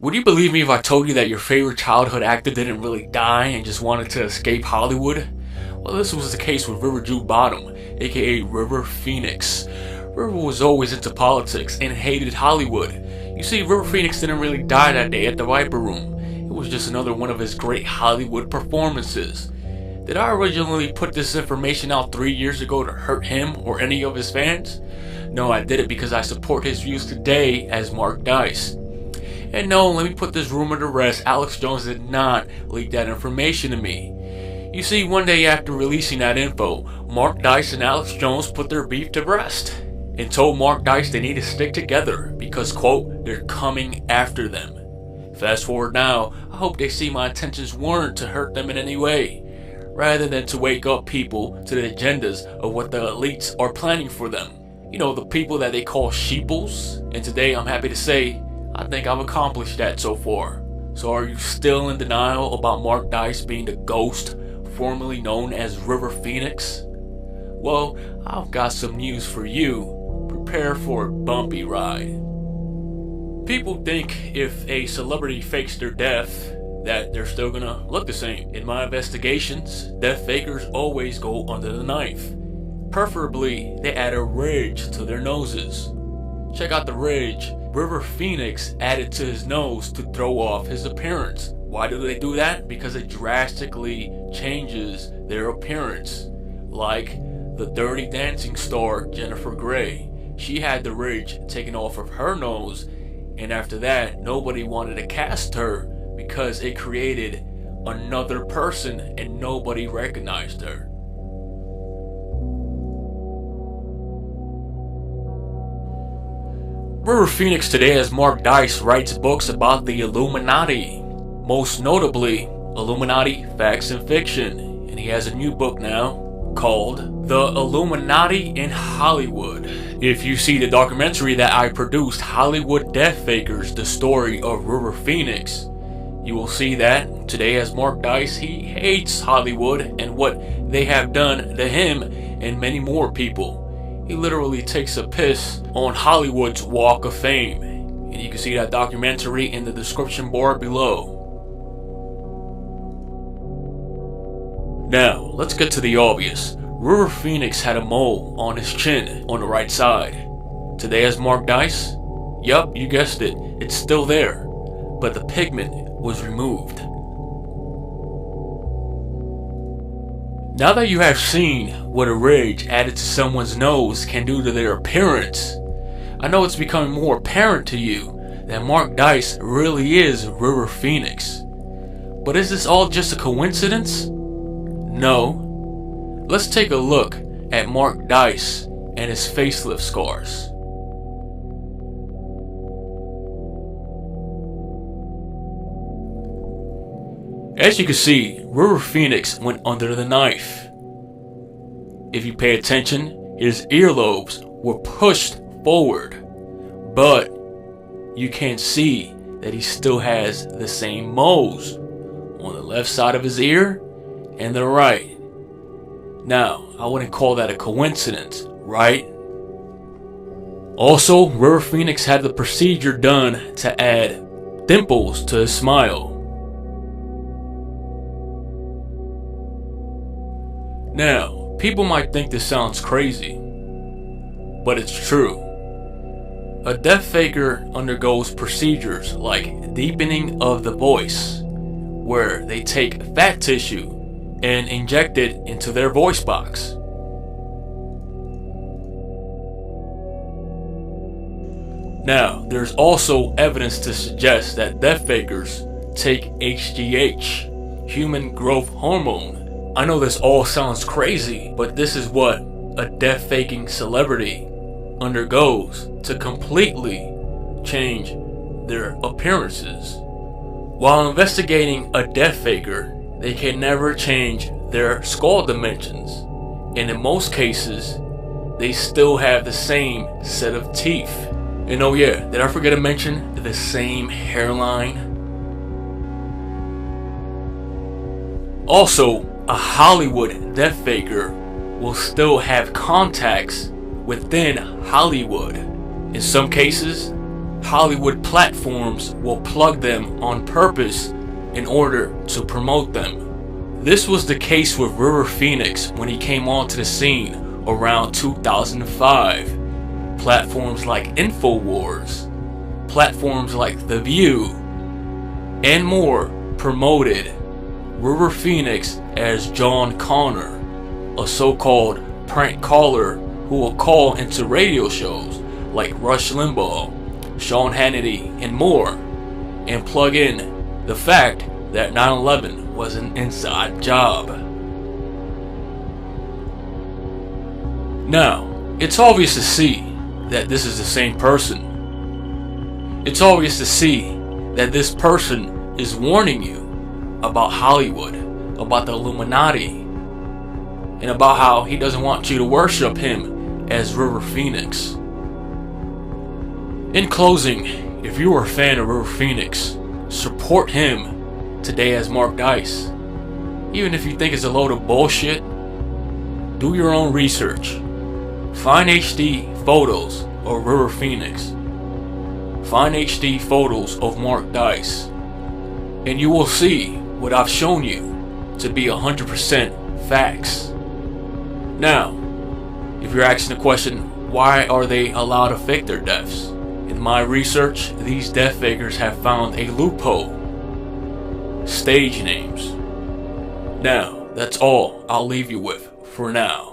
Would you believe me if I told you that your favorite childhood actor didn't really die and just wanted to escape Hollywood? Well, this was the case with River Jude Bottom, aka River Phoenix. River was always into politics and hated Hollywood. You see, River Phoenix didn't really die that day at the Viper Room. It was just another one of his great Hollywood performances. Did I originally put this information out 3 years ago to hurt him or any of his fans? No, I did it because I support his views today as Mark Dice. And no, let me put this rumor to rest, Alex Jones did not leak that information to me. You see, one day after releasing that info, Mark Dice and Alex Jones put their beef to rest and told Mark Dice they need to stick together because, quote, they're coming after them. Fast forward now, I hope they see my intentions weren't to hurt them in any way, rather than to wake up people to the agendas of what the elites are planning for them. You know, the people that they call sheeples, and today I'm happy to say, I think I've accomplished that so far. So are you still in denial about Mark Dice being the ghost, formerly known as River Phoenix? Well, I've got some news for you. Prepare for a bumpy ride. People think if a celebrity fakes their death, that they're still gonna look the same. In my investigations, death fakers always go under the knife. Preferably, they add a ridge to their noses. Check out the ridge River Phoenix added to his nose to throw off his appearance. Why do they do that? Because it drastically changes their appearance. Like the Dirty Dancing star Jennifer Grey. She had the ridge taken off of her nose, and after that, nobody wanted to cast her because it created another person and nobody recognized her. River Phoenix today, as Mark Dice, writes books about the Illuminati, most notably Illuminati Facts and Fiction, and he has a new book now called The Illuminati in Hollywood. If you see the documentary that I produced, Hollywood Death Fakers, the story of River Phoenix, you will see that today, as Mark Dice, he hates Hollywood and what they have done to him and many more people. He literally takes a piss on Hollywood's Walk of Fame. And you can see that documentary in the description bar below. Now, let's get to the obvious. River Phoenix had a mole on his chin on the right side. Today, as Mark Dice, yup, you guessed it, it's still there, but the pigment was removed. Now that you have seen what a ridge added to someone's nose can do to their appearance, I know it's becoming more apparent to you that Mark Dice really is River Phoenix. But is this all just a coincidence? No. Let's take a look at Mark Dice and his facelift scars. As you can see, River Phoenix went under the knife. If you pay attention, his earlobes were pushed forward, but you can see that he still has the same moles on the left side of his ear and the right. Now, I wouldn't call that a coincidence, right? Also, River Phoenix had the procedure done to add dimples to his smile. Now, people might think this sounds crazy, but it's true. A death faker undergoes procedures like deepening of the voice, where they take fat tissue and inject it into their voice box. Now, there's also evidence to suggest that death fakers take HGH, human growth hormone. I know this all sounds crazy, but this is what a death faking celebrity undergoes to completely change their appearances. While investigating a death faker, they can never change their skull dimensions, and in most cases, they still have the same set of teeth. And oh yeah, did I forget to mention the same hairline? Also, a Hollywood death faker will still have contacts within Hollywood. In some cases, Hollywood platforms will plug them on purpose in order to promote them. This was the case with River Phoenix when he came onto the scene around 2005. Platforms like InfoWars, platforms like The View, and more promoted River Phoenix as John Connor, a so-called prank caller who will call into radio shows like Rush Limbaugh, Sean Hannity, and more, and plug in the fact that 9/11 was an inside job. Now, it's obvious to see that this is the same person. It's obvious to see that this person is warning you about Hollywood, about the Illuminati, and about how he doesn't want you to worship him as River Phoenix. In closing, if you are a fan of River Phoenix, support him today as Mark Dice. Even if you think it's a load of bullshit, do your own research. Find HD photos of River Phoenix. Find HD photos of Mark Dice. And you will see what I've shown you to be 100% facts. Now, if you're asking the question, why are they allowed to fake their deaths? In my research, these death fakers have found a loophole. Stage names. Now, that's all I'll leave you with for now.